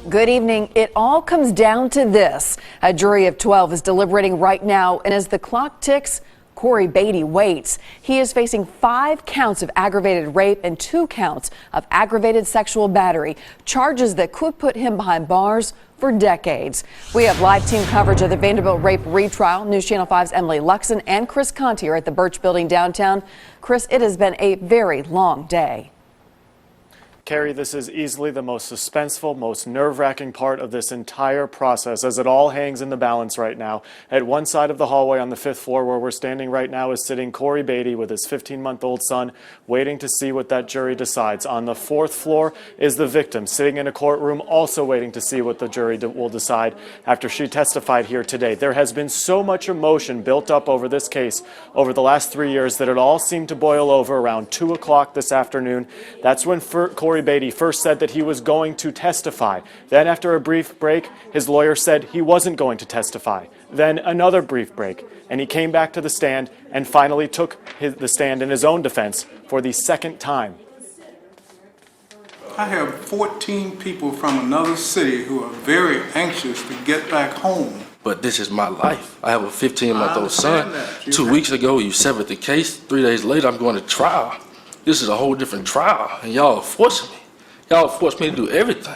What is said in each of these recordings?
Good evening. It all comes down to this. A jury of 12 is deliberating right now, and as the clock ticks, Cory Batey waits. He is facing 5 counts of aggravated rape and 2 counts of aggravated sexual battery, charges that could put him behind bars for decades. We have live team coverage of the Vanderbilt Rape Retrial. News Channel 5's Emily Luxon and Chris Conti are at the Birch Building downtown. Chris, it has been a very long day. Carrie, this is easily the most suspenseful, most nerve-wracking part of this entire process, as it all hangs in the balance right now. At one side of the hallway on the 5th floor where we're standing right now is sitting Cory Batey with his 15-month-old son, waiting to see what that jury decides. On the 4th floor is the victim, sitting in a courtroom, also waiting to see what the jury will decide after she testified here today. There has been so much emotion built up over this case over the last 3 years that it all seemed to boil over around 2 o'clock this afternoon. That's when Cory Batey first said that he was going to testify. Then after a brief break, his lawyer said he wasn't going to testify. Then another brief break, and he came back to the stand and finally took the stand in his own defense for the second time. I have 14 people from another city who are very anxious to get back home. But this is my life. I have a 15-month-old son. 2 weeks ago, you severed the case. 3 days later, I'm going to trial. This is a whole different trial, and y'all are forcing me. Y'all forced me to do everything.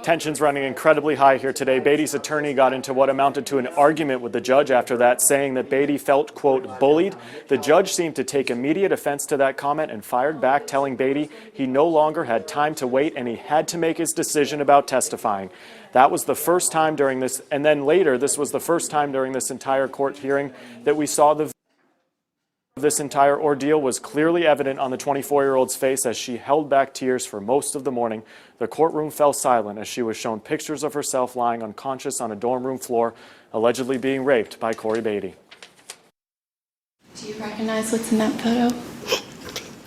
Tensions running incredibly high here today. Batey's attorney got into what amounted to an argument with the judge after that, saying that Batey felt, quote, bullied. The judge seemed to take immediate offense to that comment and fired back, telling Batey he no longer had time to wait and he had to make his decision about testifying. That was the first time during this, and then later, this was the first time during this entire court hearing that we saw this entire ordeal was clearly evident on the 24-year-old's face as she held back tears for most of the morning. The courtroom fell silent as she was shown pictures of herself lying unconscious on a dorm room floor, allegedly being raped by Cory Batey. Do you recognize what's in that photo?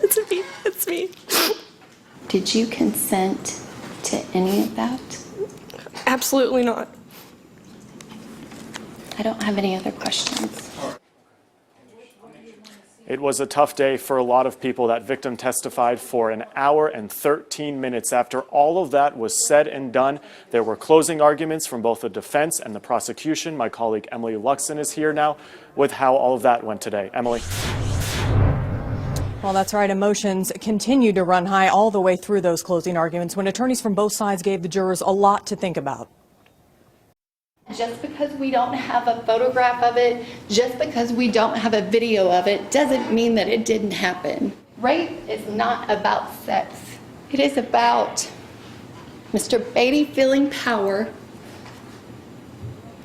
It's me. It's me. Did you consent to any of that? Absolutely not. I don't have any other questions. It was a tough day for a lot of people. That victim testified for an hour and 13 minutes. After all of that was said and done, there were closing arguments from both the defense and the prosecution. My colleague Emily Luxon is here now with how all of that went today. Emily. Well, that's right. Emotions continued to run high all the way through those closing arguments when attorneys from both sides gave the jurors a lot to think about. Just because we don't have a photograph of it, just because we don't have a video of it, doesn't mean that it didn't happen. Rape is not about sex. It is about Mr. Batey feeling power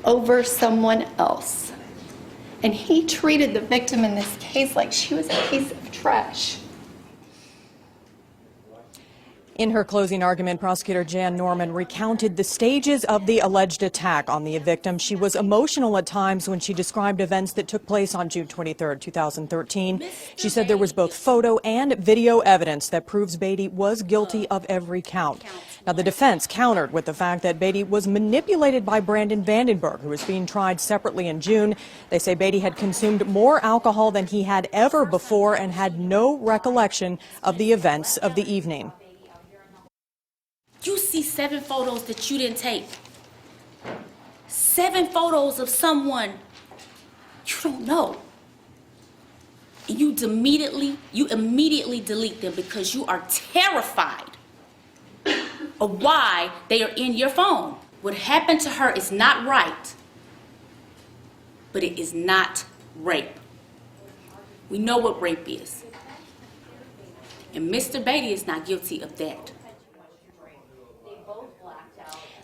over someone else. And he treated the victim in this case like she was a piece of trash. In her closing argument, prosecutor Jan Norman recounted the stages of the alleged attack on the victim. She was emotional at times when she described events that took place on June 23, 2013. She said there was both photo and video evidence that proves Batey was guilty of every count. Now, the defense countered with the fact that Batey was manipulated by Brandon Vandenberg, who was being tried separately in June. They say Batey had consumed more alcohol than he had ever before and had no recollection of the events of the evening. You see 7 photos that you didn't take. 7 photos of someone you don't know. And you immediately delete them because you are terrified of why they are in your phone. What happened to her is not right, but it is not rape. We know what rape is. And Mr. Batey is not guilty of that.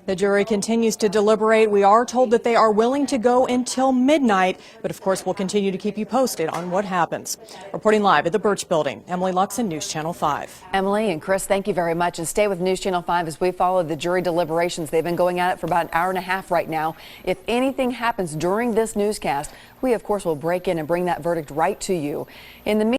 The jury continues to deliberate. We are told that they are willing to go until midnight, but of course we'll continue to keep you posted on what happens. Reporting live at the Birch Building, Emily Luxon, News Channel 5. Emily and Chris, thank you very much. And stay with News Channel 5 as we follow the jury deliberations. They've been going at it for about an hour and a half right now. If anything happens during this newscast, we of course will break in and bring that verdict right to you. In the